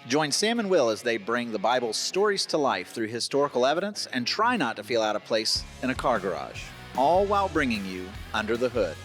Join Sam and Will as they bring the Bible's stories to life through historical evidence and try not to feel out of place in a car garage, all while bringing you Under the Hood.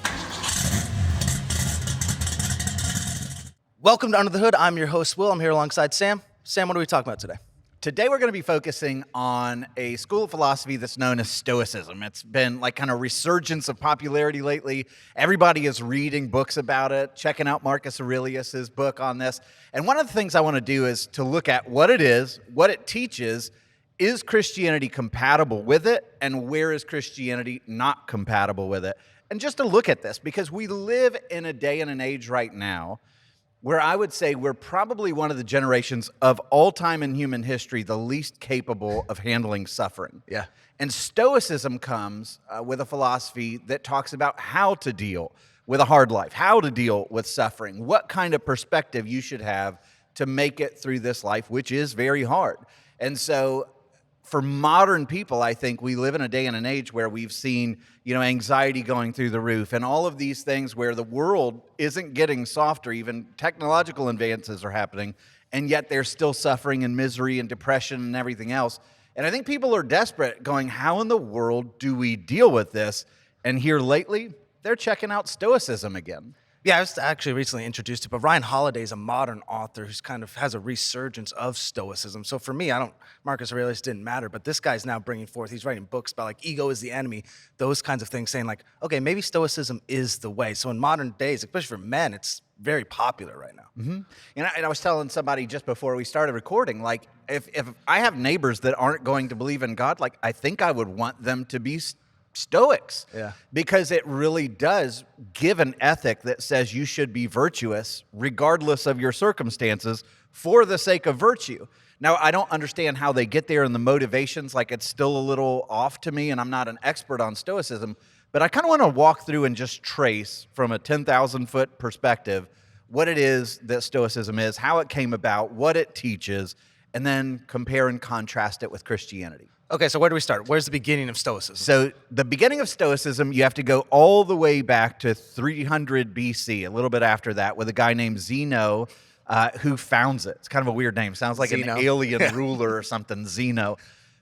Welcome to Under the Hood. I'm your host, Will. I'm here alongside Sam. Sam, what are we talking about today? Today we're going to be focusing on a school of philosophy that's known as Stoicism. It's been like kind of resurgence of popularity lately. Everybody is reading books about it, checking out Marcus Aurelius's book on this. And one of the things I want to do is to look at what it is, what it teaches. Is Christianity compatible with it? And where is Christianity not compatible with it? And just to look at this, because we live in a day and an age right now where I would say we're probably one of the generations of all time in human history the least capable of handling suffering. Yeah. And Stoicism comes with a philosophy that talks about how to deal with a hard life, how to deal with suffering, what kind of perspective you should have to make it through this life, which is very hard. And so for modern people, I think we live in a day and an age where we've seen, anxiety going through the roof and all of these things where the world isn't getting softer, even technological advances are happening, and yet there's still suffering and misery and depression and everything else. And I think people are desperate going, how in the world do we deal with this? And here lately, they're checking out Stoicism again. Yeah, I was actually recently introduced to it, but Ryan Holiday is a modern author who's kind of has a resurgence of Stoicism. So for me, Marcus Aurelius didn't matter, but this guy's now bringing forth, he's writing books about like ego is the enemy, those kinds of things, saying like, okay, maybe Stoicism is the way. So in modern days, especially for men, it's very popular right now. Mm-hmm. And I was telling somebody just before we started recording, like if I have neighbors that aren't going to believe in God, like I think I would want them to be Stoics, because it really does give an ethic that says you should be virtuous regardless of your circumstances for the sake of virtue. Now, I don't understand how they get there and the motivations, like it's still a little off to me, and I'm not an expert on Stoicism, but I kind of want to walk through and just trace from a 10,000-foot perspective what it is that Stoicism is, how it came about, what it teaches, and then compare and contrast it with Christianity. Okay, so where do we start? Where's the beginning of Stoicism? So the beginning of Stoicism, you have to go all the way back to 300 BC, a little bit after that, with a guy named Zeno who founds it. It's kind of a weird name. Sounds like Zeno. An alien ruler or something, Zeno.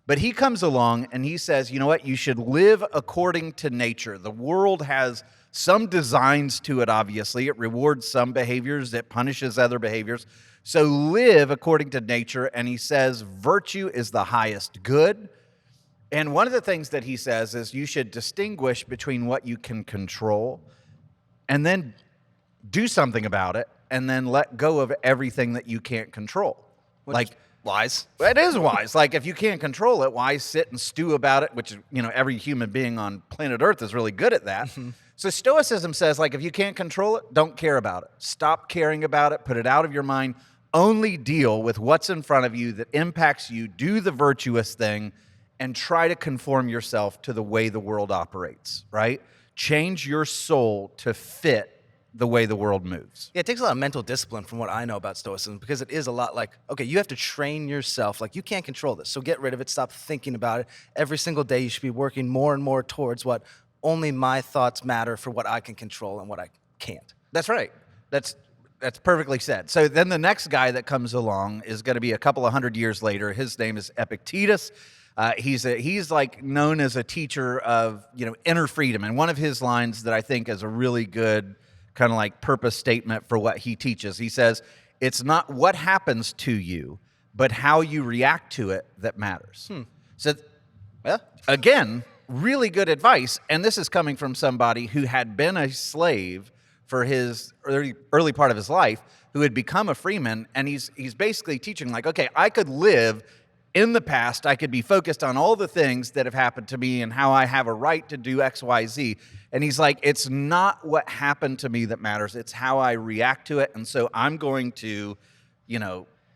But he comes along and he says, you know what? You should live according to nature. The world has some designs to it, obviously. It rewards some behaviors. It punishes other behaviors. So live according to nature. And he says virtue is the highest good. And one of the things that he says is you should distinguish between what you can control and then do something about it and then let go of everything that you can't control. Like wise. It is wise. Like if you can't control it, why sit and stew about it, which, every human being on planet Earth is really good at that. So Stoicism says, like, if you can't control it, don't care about it. Stop caring about it. Put it out of your mind. Only deal with what's in front of you that impacts you. Do the virtuous thing. And try to conform yourself to the way the world operates, right? Change your soul to fit the way the world moves. Yeah, it takes a lot of mental discipline from what I know about Stoicism, because it is a lot like, okay, you have to train yourself. Like, you can't control this, so get rid of it. Stop thinking about it. Every single day, you should be working more and more towards what only my thoughts matter for what I can control and what I can't. That's right. That's perfectly said. So then the next guy that comes along is going to be a couple of hundred years later. His name is Epictetus. He's like known as a teacher of, inner freedom. And one of his lines that I think is a really good kind of like purpose statement for what he teaches. He says, it's not what happens to you, but how you react to it that matters. So again, really good advice. And this is coming from somebody who had been a slave for his early part of his life, who had become a freeman. And he's basically teaching like, okay, I could live in the past, I could be focused on all the things that have happened to me and how I have a right to do X, Y, Z. And he's like, it's not what happened to me that matters. It's how I react to it. And so I'm going to,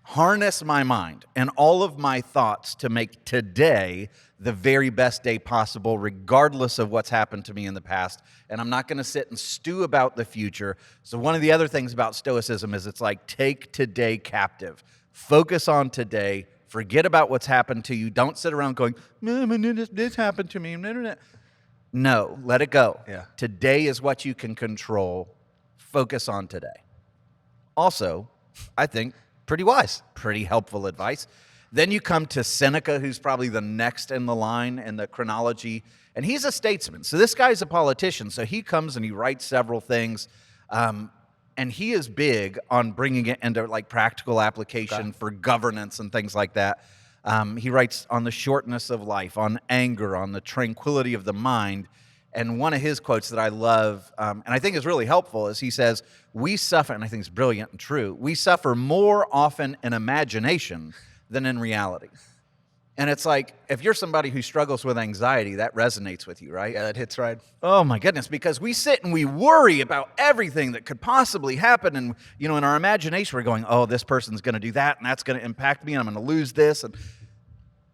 harness my mind and all of my thoughts to make today the very best day possible, regardless of what's happened to me in the past. And I'm not going to sit and stew about the future. So one of the other things about Stoicism is it's like, take today captive. Focus on today. Forget about what's happened to you. Don't sit around going, this happened to me. No, let it go. Yeah. Today is what you can control. Focus on today. Also, I think Pretty wise. Pretty helpful advice. Then you come to Seneca, who's probably the next in the line in the chronology, and he's a statesman. So this guy's a politician. So he comes and he writes several things, and he is big on bringing it into like practical application for governance and things like that. He writes on the shortness of life, on anger, on the tranquility of the mind. And one of his quotes that I love, and I think is really helpful, is he says, we suffer, and I think it's brilliant and true, we suffer more often in imagination than in reality. And it's like, if you're somebody who struggles with anxiety, that resonates with you, right? Yeah, that hits right. Oh my goodness, because we sit and we worry about everything that could possibly happen. And, in our imagination, we're going, oh, this person's going to do that, and that's going to impact me, and I'm going to lose this. And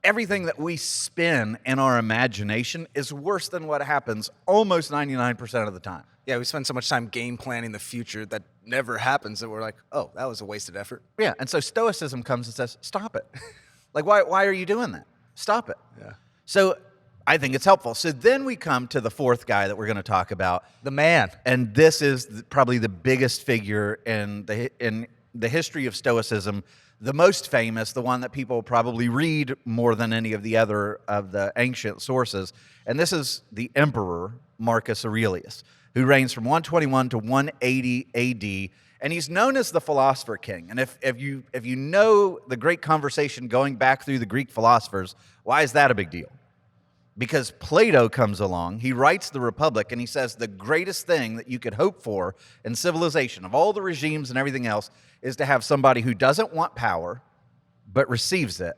everything that we spin in our imagination is worse than what happens almost 99% of the time. Yeah, we spend so much time game planning the future that never happens that we're like, oh, that was a wasted effort. Yeah, and so Stoicism comes and says, stop it. Like, why are you doing that? Stop it. Yeah. So I think it's helpful. So then we come to the fourth guy that we're going to talk about. The man. And this is probably the biggest figure in the history of Stoicism, the most famous, the one that people probably read more than any of the other of the ancient sources. And this is the emperor, Marcus Aurelius, who reigns from 121 to 180 AD. And he's known as the Philosopher King. And if you know the great conversation going back through the Greek philosophers, why is that a big deal? Because Plato comes along, he writes the Republic, and he says the greatest thing that you could hope for in civilization, of all the regimes and everything else, is to have somebody who doesn't want power, but receives it,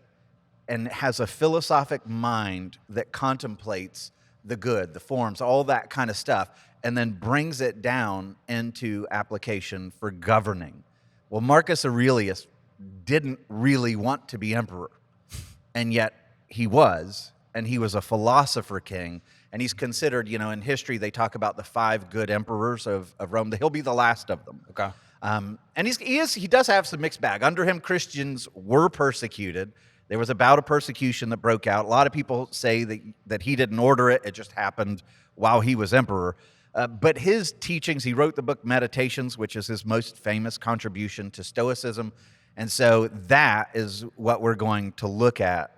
and has a philosophic mind that contemplates the good, the forms, all that kind of stuff, and then brings it down into application for governing. Well, Marcus Aurelius didn't really want to be emperor, and yet he was, and he was a philosopher king, and he's considered, in history, they talk about the 5 good emperors of Rome. He'll be the last of them. Okay. And he does have some mixed bag. Under him, Christians were persecuted. There was a bout of persecution that broke out. A lot of people say that he didn't order it. It just happened while he was emperor. But his teachings, he wrote the book Meditations, which is his most famous contribution to Stoicism. And so that is what we're going to look at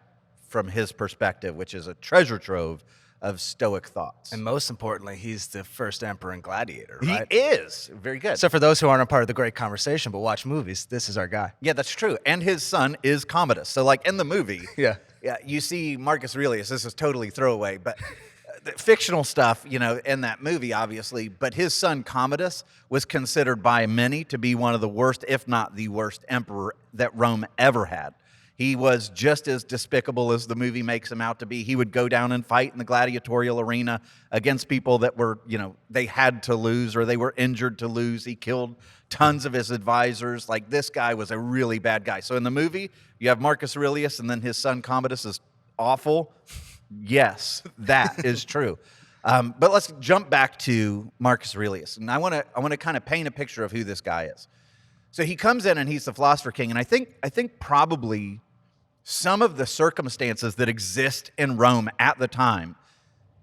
from his perspective, which is a treasure trove of Stoic thoughts. And most importantly, he's the first emperor and gladiator, right? He is. Very good. So for those who aren't a part of the great conversation but watch movies, this is our guy. Yeah, that's true. And his son is Commodus. So like in the movie, Yeah. you see Marcus Aurelius. This is totally throwaway, but the fictional stuff, in that movie, obviously. But his son Commodus was considered by many to be one of the worst, if not the worst, emperor that Rome ever had. He was just as despicable as the movie makes him out to be. He would go down and fight in the gladiatorial arena against people that were, they had to lose or they were injured to lose. He killed tons of his advisors. Like, this guy was a really bad guy. So in the movie, you have Marcus Aurelius, and then his son Commodus is awful. Yes, that is true. But let's jump back to Marcus Aurelius. And I want to kind of paint a picture of who this guy is. So he comes in and he's the philosopher king, and I think probably some of the circumstances that exist in Rome at the time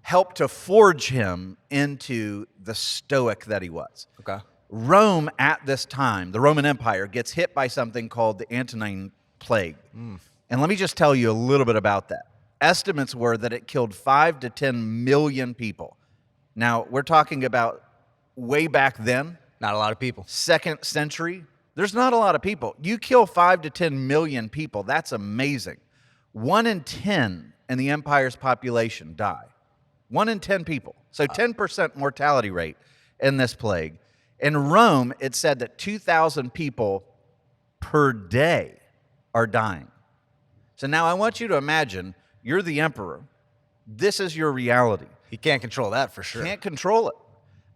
helped to forge him into the Stoic that he was. Okay. Rome at this time, the Roman Empire, gets hit by something called the Antonine Plague. And let me just tell you a little bit about that. Estimates were that it killed 5 to 10 million people. Now, we're talking about way back then. Not a lot of people. 2nd century. There's not a lot of people. You kill 5 to 10 million people. That's amazing. 1 in 10 in the empire's population die. 1 in 10 people. So 10% mortality rate in this plague. In Rome, it said that 2,000 people per day are dying. So now I want you to imagine you're the emperor. This is your reality. He can't control that for sure. Can't control it.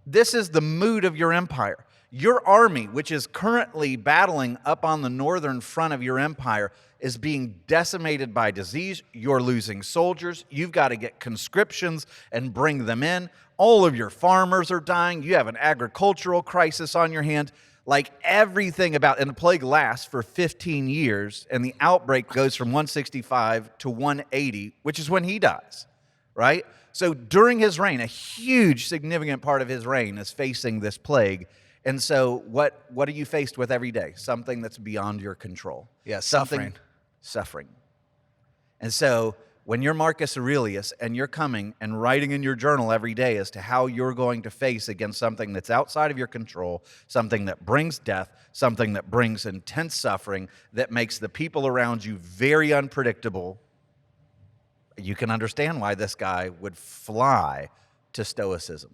This is the mood of your empire. Your army, which is currently battling up on the northern front of your empire, is being decimated by disease. You're losing soldiers. You've got to get conscriptions and bring them in. All of your farmers are dying. You have an agricultural crisis on your hands. Like everything about, and the plague lasts for 15 years, and the outbreak goes from 165 to 180, which is when he dies, right? So during his reign, a huge, significant part of his reign is facing this plague. And so what are you faced with every day? Something that's beyond your control. Yeah, Something, suffering. And so when you're Marcus Aurelius and you're coming and writing in your journal every day as to how you're going to face against something that's outside of your control, something that brings death, something that brings intense suffering, that makes the people around you very unpredictable, you can understand why this guy would fly to Stoicism.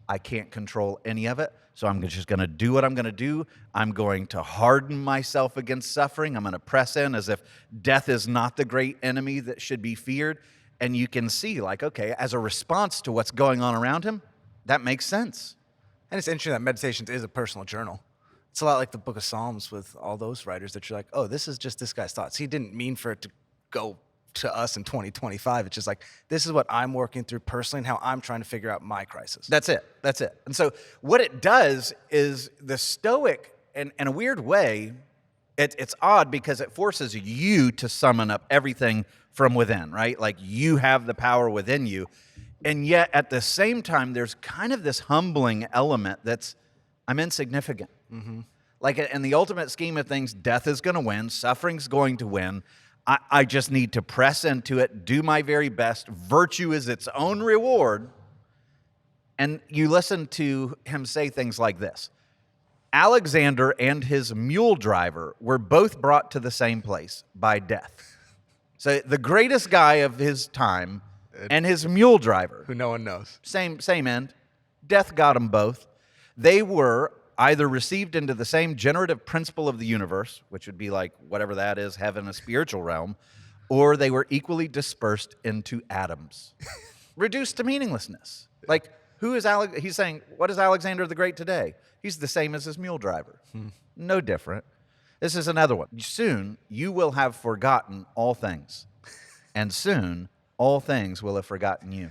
I can't control any of it, so I'm just going to do what I'm going to do. I'm going to harden myself against suffering. I'm going to press in as if death is not the great enemy that should be feared. And you can see, like, okay, as a response to what's going on around him, that makes sense. And it's interesting that Meditations is a personal journal. It's a lot like the Book of Psalms with all those writers that you're like, oh, this is just this guy's thoughts. He didn't mean for it to go to us in 2025. It's just like, this is what I'm working through personally and how I'm trying to figure out my crisis. That's it. That's it. And so what it does is the Stoic, in a weird way, it's odd because it forces you to summon up everything from within, right? Like you have the power within you. And yet at the same time, there's kind of this humbling element that's, I'm insignificant. Mm-hmm. Like in the ultimate scheme of things, death is going to win, suffering's going to win. I just need to press into it, do my very best. Virtue is its own reward. And you listen to him say things like this. Alexander and his mule driver were both brought to the same place by death. So the greatest guy of his time and his mule driver. Who no one knows. Same end. Death got them both. They were either received into the same generative principle of the universe, which would be like whatever that is, heaven, a spiritual realm, or they were equally dispersed into atoms, reduced to meaninglessness. Like, who is he's saying, what is Alexander the Great today? He's the same as his mule driver. No different. This is another one. Soon you will have forgotten all things, and soon all things will have forgotten you.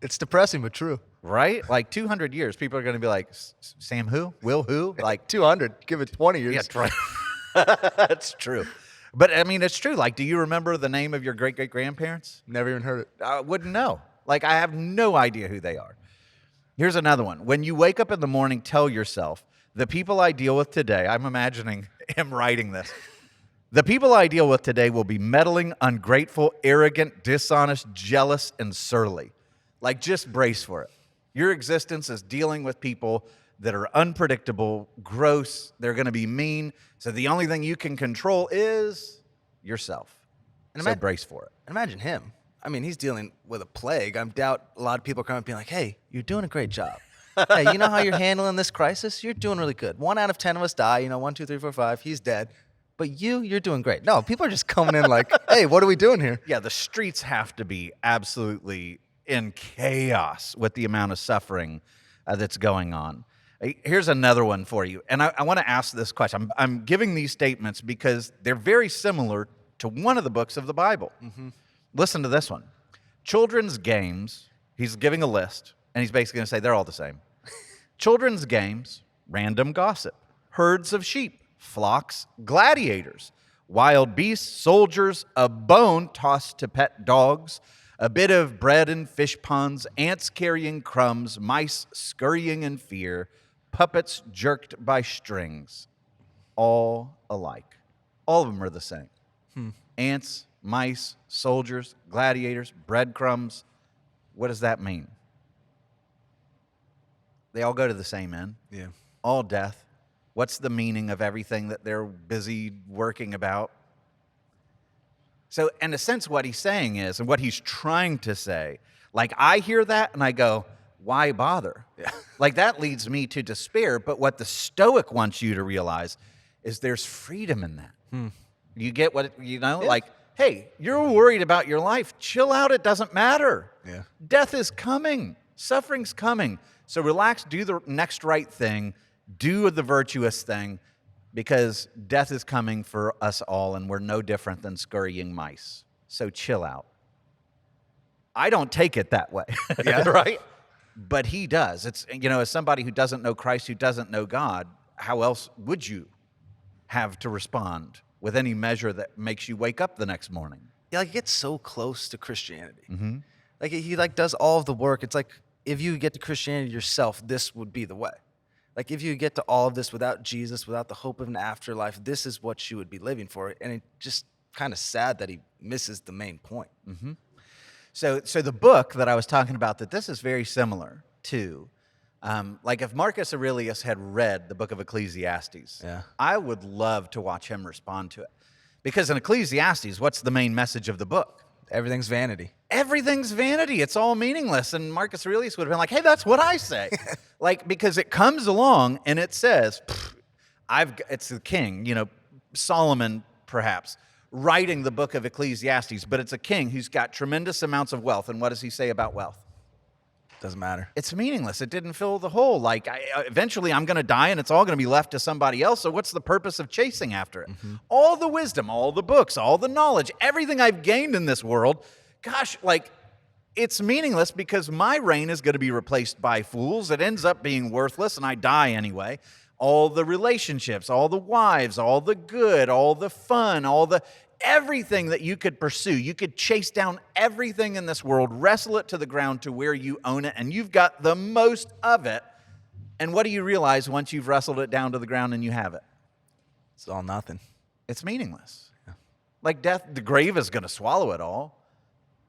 It's depressing, but true. Right? Like 200 years, people are going to be like, Sam who? Will who? Like 200. Give it 20 years. Yeah, right. That's true. But I mean, it's true. Like, do you remember the name of your great-great-grandparents? Never even heard it. I wouldn't know. Like, I have no idea who they are. Here's another one. When you wake up in the morning, tell yourself, the people I deal with today, I'm imagining him writing this. The people I deal with today will be meddling, ungrateful, arrogant, dishonest, jealous, and surly. Like, just brace for it. Your existence is dealing with people that are unpredictable, gross, they're going to be mean. So the only thing you can control is yourself. And so brace for it. Imagine him. I mean, he's dealing with a plague. I doubt a lot of people are coming up being like, hey, you're doing a great job. Hey, you know how you're handling this crisis? You're doing really good. 1 out of 10 of us die. 1, 2, 3, 4, 5. He's dead. But you're doing great. No, people are just coming in like, hey, what are we doing here? Yeah, the streets have to be absolutely in chaos with the amount of suffering that's going on. Here's another one for you. And I want to ask this question. I'm giving these statements because they're very similar to one of the books of the Bible. Mm-hmm. Listen to this one. Children's games, he's giving a list, and he's basically going to say they're all the same. Children's games, random gossip, herds of sheep, flocks, gladiators, wild beasts, soldiers, a bone tossed to pet dogs, a bit of bread in fish ponds, ants carrying crumbs, mice scurrying in fear, puppets jerked by strings, all alike. All of them are the same. Ants, mice, soldiers, gladiators, breadcrumbs. What does that mean? They all go to the same end. Yeah. All death. What's the meaning of everything that they're busy working about? So in a sense, what he's saying is, and what he's trying to say, like I hear that and I go, why bother? Yeah. Like that leads me to despair. But what the Stoic wants you to realize is there's freedom in that. You get what, Yeah. Like, hey, you're worried about your life. Chill out. It doesn't matter. Yeah. Death is coming. Suffering's coming. So relax, do the next right thing, do the virtuous thing, because death is coming for us all, and we're no different than scurrying mice. So chill out. I don't take it that way, Yeah. right? But he does. It's, as somebody who doesn't know Christ, who doesn't know God, how else would you have to respond with any measure that makes you wake up the next morning? Yeah, like it gets so close to Christianity. Mm-hmm. Like he does all of the work. It's like if you get to Christianity yourself, this would be the way. Like, if you get to all of this without Jesus, without the hope of an afterlife, this is what you would be living for. And it's just kind of sad that he misses the main point. So the book that I was talking about, that this is very similar to, like if Marcus Aurelius had read the book of Ecclesiastes, Yeah. I would love to watch him respond to it. Because in Ecclesiastes, what's the main message of the book? Everything's vanity. Everything's vanity. It's all meaningless. And Marcus Aurelius would have been like, hey, that's what I say. Like, because it comes along and it says, it's the king, Solomon perhaps, writing the book of Ecclesiastes, but it's a king who's got tremendous amounts of wealth. And what does he say about wealth? Doesn't matter. It's meaningless. It didn't fill the hole. Like, eventually I'm going to die and it's all going to be left to somebody else. So what's the purpose of chasing after it? All the wisdom, all the books, all the knowledge, everything I've gained in this world, gosh, like, it's meaningless because my reign is going to be replaced by fools. It ends up being worthless and I die anyway. All the relationships, all the wives, all the good, all the fun, everything that you could pursue. You could chase down everything in this world, wrestle it to the ground to where you own it, and you've got the most of it. And what do you realize once you've wrestled it down to the ground and you have it? It's all nothing. It's meaningless. Yeah. Like death, the grave is going to swallow it all.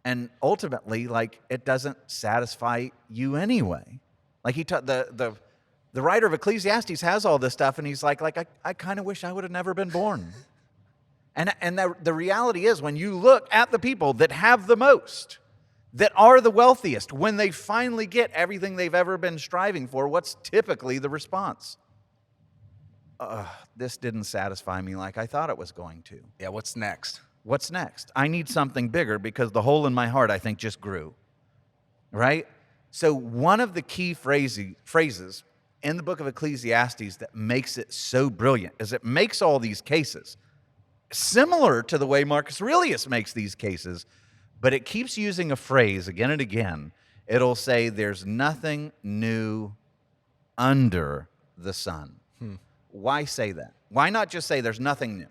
And ultimately, like, it doesn't satisfy you anyway. Like the writer of Ecclesiastes has all this stuff, and he's like I kind of wish I would have never been born. And the reality is, when you look at the people that have the most, that are the wealthiest, when they finally get everything they've ever been striving for, what's typically the response? This didn't satisfy me like I thought it was going to. Yeah, what's next? What's next? I need something bigger because the hole in my heart, I think, just grew. Right? So one of the key phrases in the book of Ecclesiastes that makes it so brilliant is it makes all these cases similar to the way Marcus Aurelius makes these cases, but it keeps using a phrase again and again. It'll say, there's nothing new under the sun. Why say that? Why not just say there's nothing new?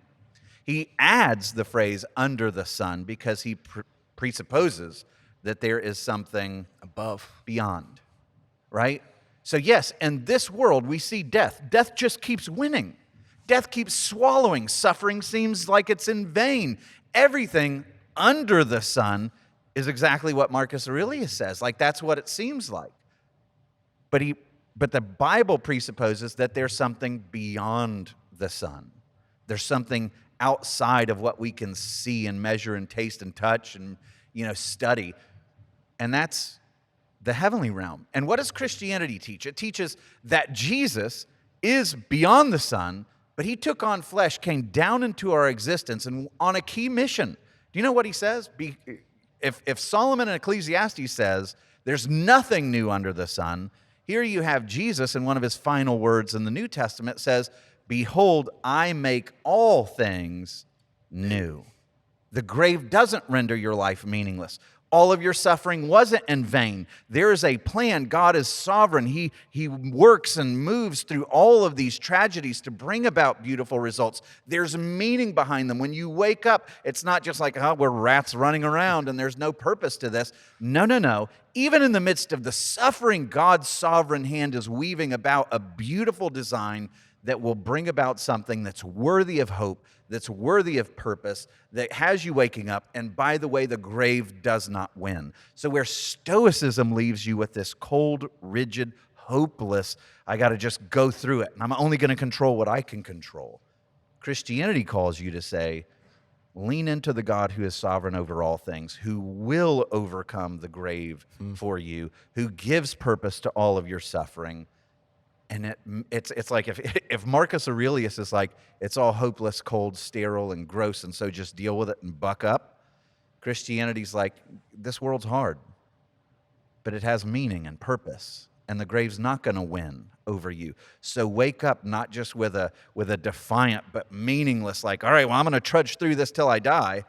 He adds the phrase under the sun because he presupposes that there is something above, beyond, right? So yes, in this world we see death. Death just keeps winning. Death keeps swallowing. Suffering seems like it's in vain. Everything under the sun is exactly what Marcus Aurelius says. Like, that's what it seems like. But the Bible presupposes that there's something beyond the sun. There's something outside of what we can see and measure and taste and touch and, study. And that's the heavenly realm. And what does Christianity teach? It teaches that Jesus is beyond the sun, but he took on flesh, came down into our existence, and on a key mission. Do you know what he says? If Solomon in Ecclesiastes says there's nothing new under the sun, here you have Jesus in one of his final words in the New Testament says, behold, I make all things new. The grave doesn't render your life meaningless. All of your suffering wasn't in vain. There is a plan. God is sovereign. He works and moves through all of these tragedies to bring about beautiful results. There's meaning behind them. When you wake up, it's not just like, we're rats running around and there's no purpose to this. No. Even in the midst of the suffering, God's sovereign hand is weaving about a beautiful design that will bring about something that's worthy of hope, that's worthy of purpose, that has you waking up. And by the way, the grave does not win. So where Stoicism leaves you with this cold, rigid, hopeless, I got to just go through it, and I'm only going to control what I can control. Christianity calls you to say, lean into the God who is sovereign over all things, who will overcome the grave for you, who gives purpose to all of your suffering. And it's like if Marcus Aurelius is like, it's all hopeless, cold, sterile, and gross, and so just deal with it and buck up, Christianity's like, this world's hard, but it has meaning and purpose, and the grave's not going to win over you. So wake up not just with a defiant but meaningless, like, all right, well, I'm going to trudge through this till I die.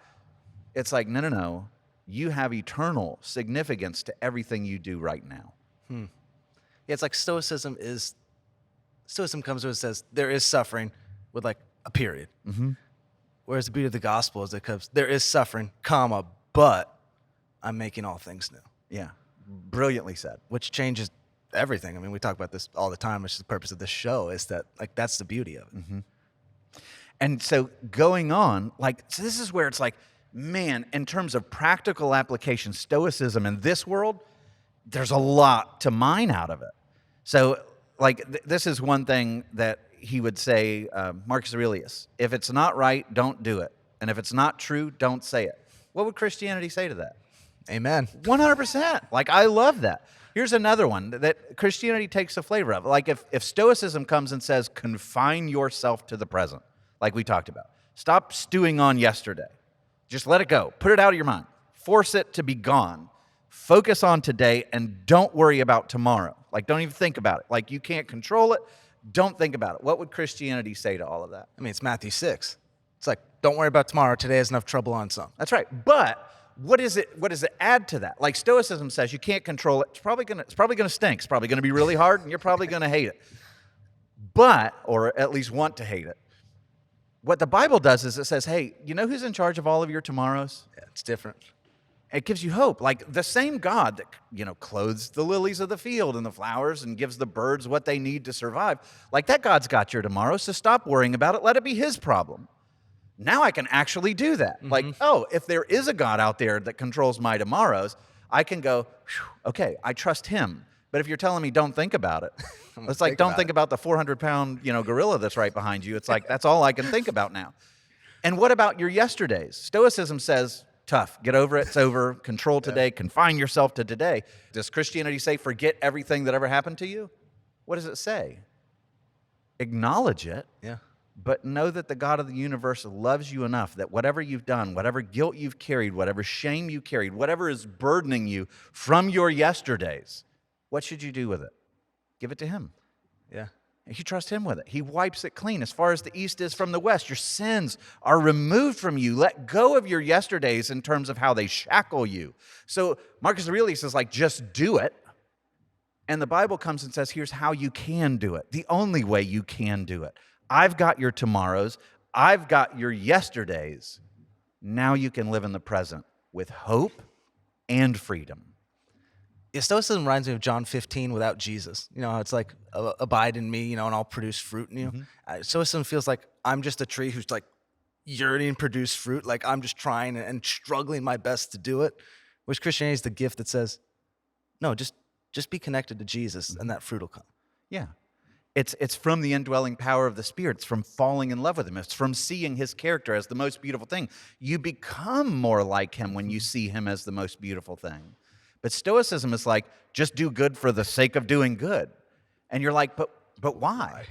It's like, no. You have eternal significance to everything you do right now. Yeah, it's like Stoicism comes and says there is suffering with like a period. Whereas the beauty of the gospel is it comes, there is suffering, but I'm making all things new. Yeah, brilliantly said. Which changes everything. I mean, we talk about this all the time, which is the purpose of this show, is that, like, that's the beauty of it. Mm-hmm. And so going on, like, so this is where it's like, man, in terms of practical application, Stoicism in this world, there's a lot to mine out of it. So, like, this is one thing that he would say, Marcus Aurelius, if it's not right, don't do it. And if it's not true, don't say it. What would Christianity say to that? Amen. 100%. Like, I love that. Here's another one that Christianity takes the flavor of. Like, if Stoicism comes and says, confine yourself to the present, like we talked about. Stop stewing on yesterday. Just let it go. Put it out of your mind. Force it to be gone. Focus on today and don't worry about tomorrow. Like, don't even think about it. Like, you can't control it. Don't think about it. What would Christianity say to all of that? I mean, it's Matthew 6. It's like, don't worry about tomorrow. Today has enough trouble on some. That's right. But what does it add to that? Like, Stoicism says you can't control it. It's probably gonna stink. It's probably gonna be really hard, and you're probably gonna hate it. But, or at least want to hate it. What the Bible does is it says, hey, you know who's in charge of all of your tomorrows? Yeah, it's different. It gives you hope. Like, the same God that, clothes the lilies of the field and the flowers and gives the birds what they need to survive. Like, that God's got your tomorrow, so stop worrying about it. Let it be his problem. Now I can actually do that. Mm-hmm. Like, oh, if there is a God out there that controls my tomorrows, I can go, okay, I trust him. But if you're telling me don't think about it, it's like, don't think about the 400-pound, gorilla that's right behind you. It's like, that's all I can think about now. And what about your yesterdays? Stoicism says, tough, get over it, it's over, control today, confine yourself to today. Does Christianity say forget everything that ever happened to you? What does it say? Acknowledge it. Yeah. But know that the God of the universe loves you enough that whatever you've done, whatever guilt you've carried, whatever shame you carried, whatever is burdening you from your yesterdays, what should you do with it? Give it to him. Yeah. You trust him with it. He wipes it clean. As far as the east is from the west, your sins are removed from you. Let go of your yesterdays in terms of how they shackle you. So Marcus Aurelius is like, just do it. And the Bible comes and says, here's how you can do it. The only way you can do it. I've got your tomorrows. I've got your yesterdays. Now you can live in the present with hope and freedom. Yeah, Stoicism reminds me of John 15 without Jesus. It's like, abide in me, and I'll produce fruit in you. Mm-hmm. Stoicism feels like I'm just a tree who's like yearning to produce fruit. Like, I'm just trying and struggling my best to do it. Which Christianity is the gift that says, no, just be connected to Jesus and that fruit will come. Yeah. It's from the indwelling power of the Spirit. It's from falling in love with him. It's from seeing his character as the most beautiful thing. You become more like him when you see him as the most beautiful thing. But Stoicism is like, just do good for the sake of doing good. And you're like, but why?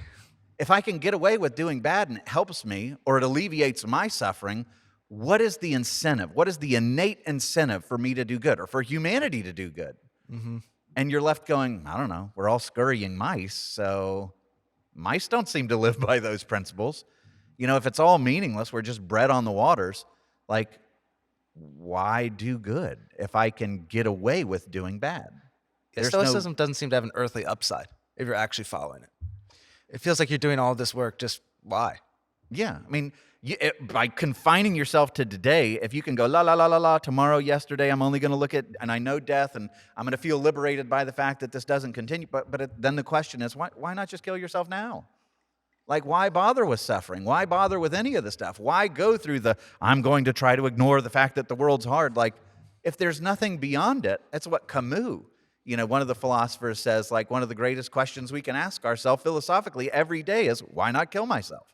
If I can get away with doing bad and it helps me or it alleviates my suffering, what is the incentive? What is the innate incentive for me to do good or for humanity to do good? Mm-hmm. And you're left going, I don't know, we're all scurrying mice, so mice don't seem to live by those principles. If it's all meaningless, we're just bread on the waters, like, why do good if I can get away with doing bad? Stoicism doesn't seem to have an earthly upside if you're actually following it. It feels like you're doing all this work, just why? Yeah, I mean, by confining yourself to today, if you can go, la, la, la, la, la, tomorrow, yesterday, I'm only going to look at, and I know death, and I'm going to feel liberated by the fact that this doesn't continue. But then the question is, why not just kill yourself now? Like, why bother with suffering? Why bother with any of the stuff? Why go through I'm going to try to ignore the fact that the world's hard? Like, if there's nothing beyond it, that's what Camus, one of the philosophers says, like, one of the greatest questions we can ask ourselves philosophically every day is, why not kill myself?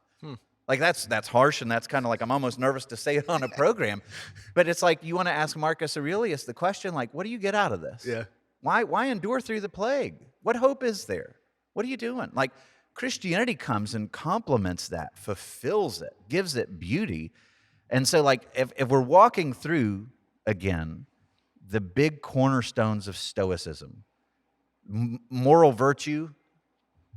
Like, that's harsh, and that's kind of like, I'm almost nervous to say it on a program. But it's like, you want to ask Marcus Aurelius the question, like, what do you get out of this? Yeah. Why endure through the plague? What hope is there? What are you doing? Like, Christianity comes and complements that, fulfills it, gives it beauty. And so, like, if we're walking through, again, the big cornerstones of Stoicism, moral virtue,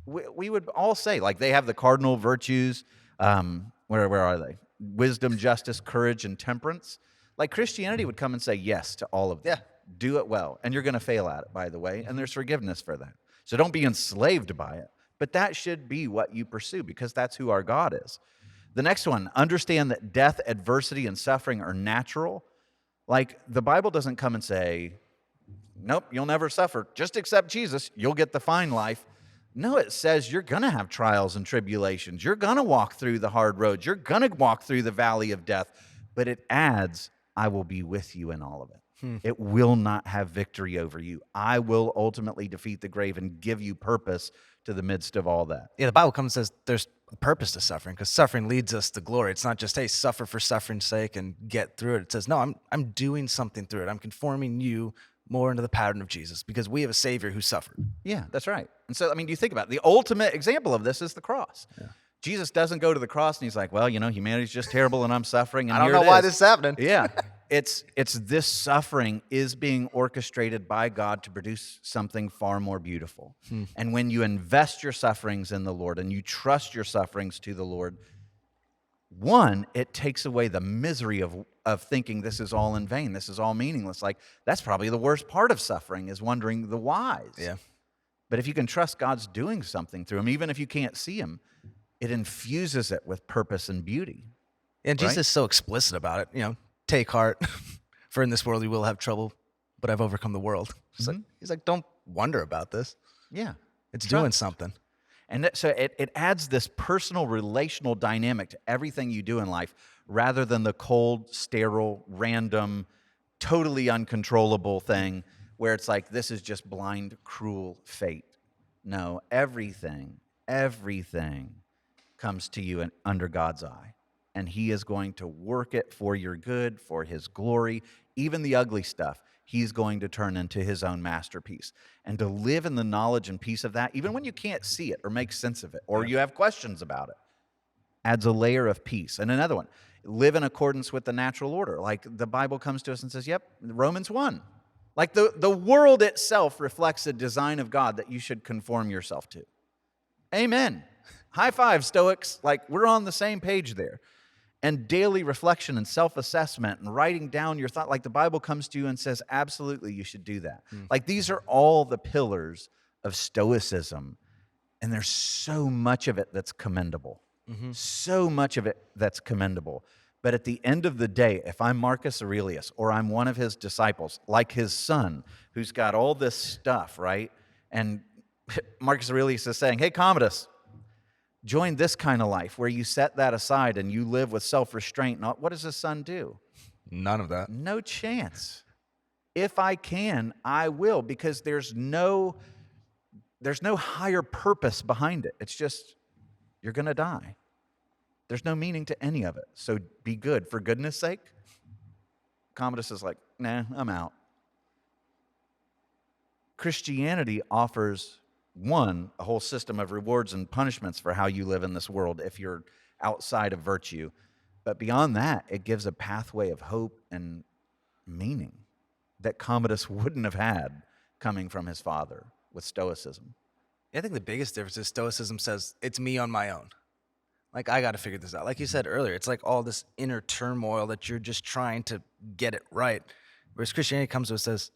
we would all say, like, they have the cardinal virtues. Where are they? Wisdom, justice, courage, and temperance. Like, Christianity would come and say yes to all of them. Yeah. Do it well. And you're going to fail at it, by the way, and there's forgiveness for that. So don't be enslaved by it. But that should be what you pursue because that's who our God is. The next one, understand that death, adversity, and suffering are natural. Like, the Bible doesn't come and say, nope, you'll never suffer. Just accept Jesus, you'll get the fine life. No, it says you're going to have trials and tribulations. You're going to walk through the hard roads. You're going to walk through the valley of death. But it adds, I will be with you in all of it. It will not have victory over you. I will ultimately defeat the grave and give you purpose to the midst of all that. Yeah, the Bible comes and says there's a purpose to suffering because suffering leads us to glory. It's not just, hey, suffer for suffering's sake and get through it. It says, no, I'm doing something through it. I'm conforming you more into the pattern of Jesus because we have a Savior who suffered. Yeah, that's right. And so, I mean, you think about it. The ultimate example of this is the cross. Yeah. Jesus doesn't go to the cross and he's like, well, humanity's just terrible and I'm suffering. And I don't know why this is happening. Yeah. It's this suffering is being orchestrated by God to produce something far more beautiful. And when you invest your sufferings in the Lord and you trust your sufferings to the Lord, one, it takes away the misery of thinking this is all in vain, this is all meaningless. Like, that's probably the worst part of suffering is wondering the whys. Yeah. But if you can trust God's doing something through him, even if you can't see him, it infuses it with purpose and beauty. And Jesus is so explicit about it, take heart, for in this world you will have trouble, but I've overcome the world. He's like, don't wonder about this. Yeah. It's doing something. And so it adds this personal relational dynamic to everything you do in life rather than the cold, sterile, random, totally uncontrollable thing where it's like, this is just blind, cruel fate. No, everything comes to you under God's eye. And he is going to work it for your good, for his glory. Even the ugly stuff, he's going to turn into his own masterpiece. And to live in the knowledge and peace of that, even when you can't see it or make sense of it, or you have questions about it, adds a layer of peace. And another one, live in accordance with the natural order. Like the Bible comes to us and says, yep, Romans 1. Like the world itself reflects a design of God that you should conform yourself to. Amen. High five, Stoics. Like, we're on the same page there. And daily reflection and self-assessment and writing down your thought, like the Bible comes to you and says, absolutely, you should do that. Like, these are all the pillars of Stoicism. And there's so much of it that's commendable. So much of it that's commendable. But at the end of the day, if I'm Marcus Aurelius or I'm one of his disciples, like his son, who's got all this stuff, right? And Marcus Aurelius is saying, hey, Commodus, join this kind of life where you set that aside and you live with self-restraint. What does his son do? None of that. No chance. If I can, I will, because there's no higher purpose behind it. It's just, you're going to die. There's no meaning to any of it. So be good. For goodness sake, Commodus is like, nah, I'm out. Christianity offers, one, a whole system of rewards and punishments for how you live in this world if you're outside of virtue. But beyond that, it gives a pathway of hope and meaning that Commodus wouldn't have had coming from his father with Stoicism. I think the biggest difference is Stoicism says, it's me on my own. Like, I got to figure this out. Like you said earlier, it's like all this inner turmoil that you're just trying to get it right. Whereas Christianity comes to us and says,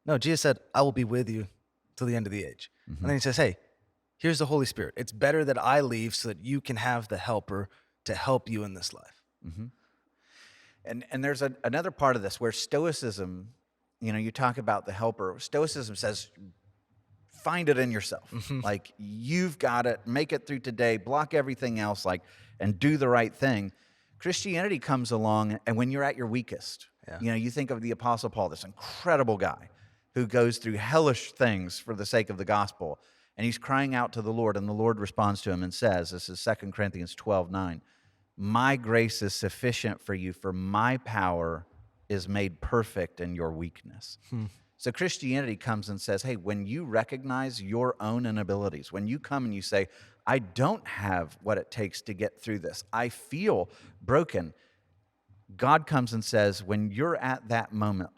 no, Jesus said, I will be with you till the end of the age. And then he says, hey, here's the Holy Spirit. It's better that I leave so that you can have the helper to help you in this life. And there's another part of this where Stoicism, you talk about the helper. Stoicism says, find it in yourself. Like, you've got it, make it through today, block everything else, and do the right thing. Christianity comes along, and when you're at your weakest, you think of the Apostle Paul, this incredible guy who goes through hellish things for the sake of the gospel, and he's crying out to the Lord, and the Lord responds to him and says, this is 2 Corinthians 12:9, my grace is sufficient for you, for my power is made perfect in your weakness. So Christianity comes and says, hey, when you recognize your own inabilities, when you come and you say, I don't have what it takes to get through this, I feel broken, God comes and says, when you're at that moment,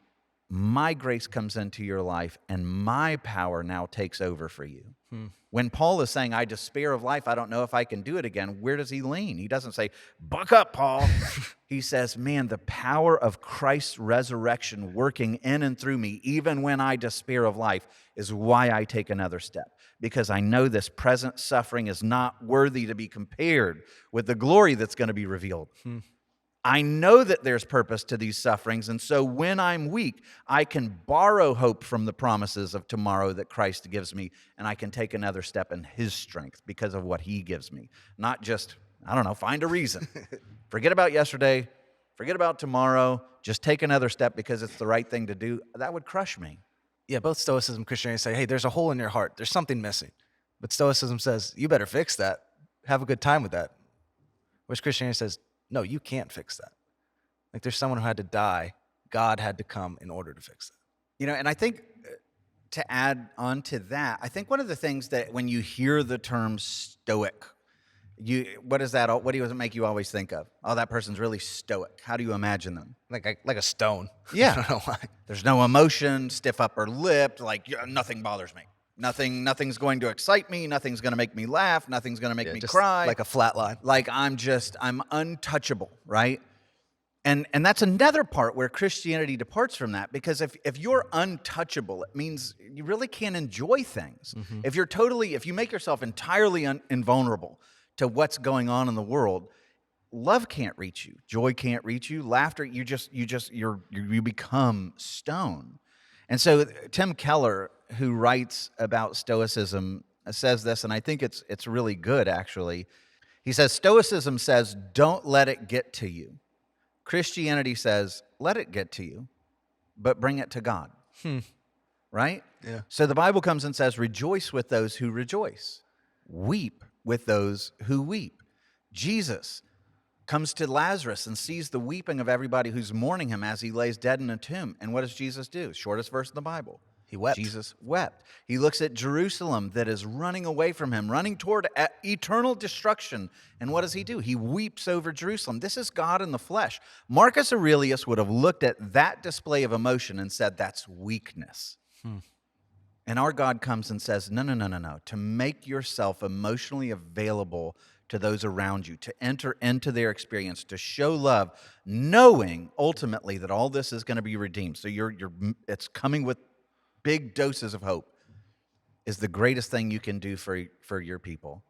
my grace comes into your life and my power now takes over for you. When Paul is saying, I despair of life, I don't know if I can do it again, where does he lean? He doesn't say, buck up, Paul. He says, man, the power of Christ's resurrection working in and through me, even when I despair of life, is why I take another step. Because I know this present suffering is not worthy to be compared with the glory that's going to be revealed. I know that there's purpose to these sufferings, and so when I'm weak, I can borrow hope from the promises of tomorrow that Christ gives me, and I can take another step in his strength because of what he gives me. Not just, I don't know, find a reason. Forget about yesterday, forget about tomorrow, just take another step because it's the right thing to do. That would crush me. Yeah, both Stoicism and Christianity say, hey, there's a hole in your heart. There's something missing. But Stoicism says, you better fix that. Have a good time with that. Whereas Christianity says, no, you can't fix that. Like there's someone who had to die. God had to come in order to fix that. And I think to add on to that, I think one of the things that when you hear the term Stoic, what does it make you always think of? Oh, that person's really stoic. How do you imagine them? Like a stone. Yeah. I don't know why. There's no emotion, stiff upper lip, like nothing bothers me. Nothing's going to excite me. Nothing's going to make me laugh. Nothing's going to make me cry. Like a flat line. Like I'm untouchable, right? And that's another part where Christianity departs from that, because if you're untouchable, it means you really can't enjoy things. Mm-hmm. If you make yourself entirely invulnerable to what's going on in the world, love can't reach you, joy can't reach you, laughter, you become stone. And so Tim Keller, who writes about Stoicism, says this, and I think it's really good, actually. He says, Stoicism says, don't let it get to you. Christianity says, let it get to you, but bring it to God. Right? Yeah. So the Bible comes and says, rejoice with those who rejoice. Weep with those who weep. Jesus comes to Lazarus and sees the weeping of everybody who's mourning him as he lays dead in a tomb. And what does Jesus do? Shortest verse in the Bible. He wept. Jesus wept. He looks at Jerusalem that is running away from him, running toward eternal destruction. And what does he do? He weeps over Jerusalem. This is God in the flesh. Marcus Aurelius would have looked at that display of emotion and said, that's weakness. And our God comes and says, no. To make yourself emotionally available to those around you, to enter into their experience, to show love, knowing ultimately that all this is going to be redeemed. So it's coming with big doses of hope, is the greatest thing you can do for your people.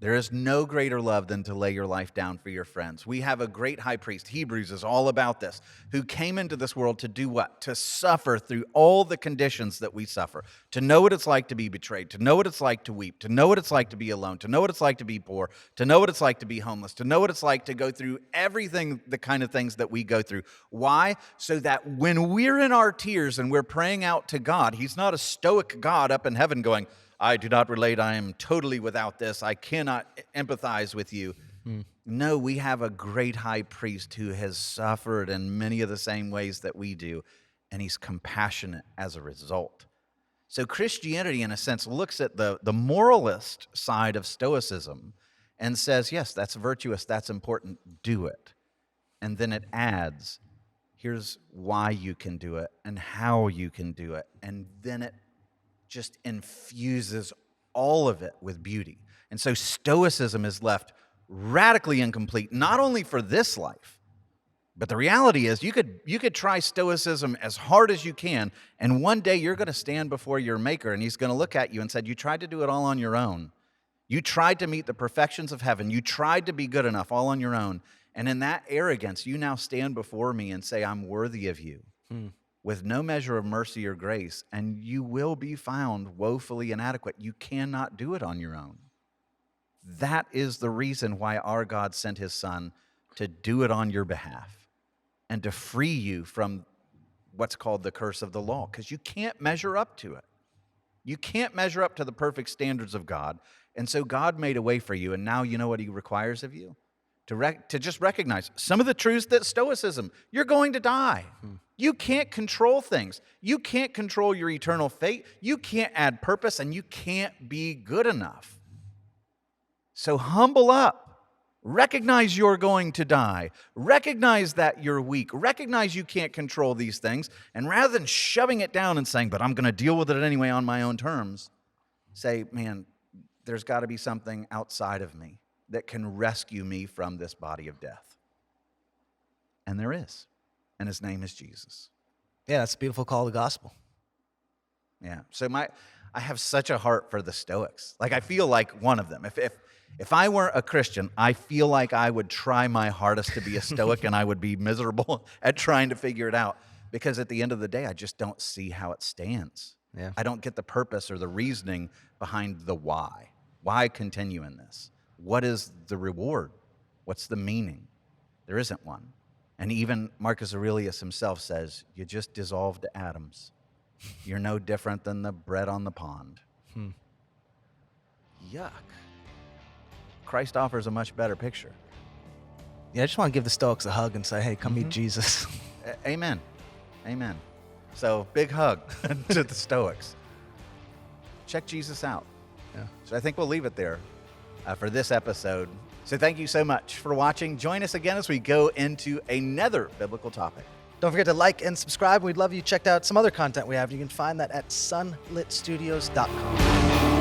There is no greater love than to lay your life down for your friends. We have a great high priest, Hebrews is all about this, who came into this world to do what? To suffer through all the conditions that we suffer, to know what it's like to be betrayed, to know what it's like to weep, to know what it's like to be alone, to know what it's like to be poor, to know what it's like to be homeless, to know what it's like to go through everything, the kind of things that we go through. Why? So that when we're in our tears and we're praying out to God, he's not a stoic God up in heaven going, I do not relate, I am totally without this, I cannot empathize with you. No, we have a great high priest who has suffered in many of the same ways that we do, and he's compassionate as a result. So Christianity, in a sense, looks at the moralist side of Stoicism and says, yes, that's virtuous, that's important, do it. And then it adds, here's why you can do it and how you can do it. And then it just infuses all of it with beauty. And so Stoicism is left radically incomplete, not only for this life, but the reality is you could try Stoicism as hard as you can, and one day you're going to stand before your Maker, and he's going to look at you and say, you tried to do it all on your own. You tried to meet the perfections of heaven. You tried to be good enough all on your own. And in that arrogance, you now stand before me and say, I'm worthy of you. With no measure of mercy or grace, and you will be found woefully inadequate. You cannot do it on your own. That is the reason why our God sent his Son to do it on your behalf and to free you from what's called the curse of the law, because you can't measure up to it. You can't measure up to the perfect standards of God, and so God made a way for you, and now you know what he requires of you? To just recognize some of the truths that Stoicism, you're going to die. You can't control things. You can't control your eternal fate. You can't add purpose, and you can't be good enough. So humble up. Recognize you're going to die. Recognize that you're weak. Recognize you can't control these things. And rather than shoving it down and saying, but I'm going to deal with it anyway on my own terms, say, man, there's got to be something outside of me that can rescue me from this body of death. And there is. And his name is Jesus. Yeah, that's a beautiful call to the gospel. Yeah. So I have such a heart for the Stoics. Like I feel like one of them. If I weren't a Christian, I feel like I would try my hardest to be a Stoic, and I would be miserable at trying to figure it out, because at the end of the day, I just don't see how it stands. Yeah. I don't get the purpose or the reasoning behind the why. Why continue in this? What is the reward? What's the meaning? There isn't one. And even Marcus Aurelius himself says, you just dissolve to atoms. You're no different than the bread on the pond. Yuck. Christ offers a much better picture. Yeah, I just want to give the Stoics a hug and say, hey, come meet Jesus. Amen. Amen. So, big hug to the Stoics. Check Jesus out. Yeah. So I think we'll leave it there for this episode. So thank you so much for watching. Join us again as we go into another biblical topic. Don't forget to like and subscribe. We'd love you checked out some other content we have. You can find that at sunlitstudios.com.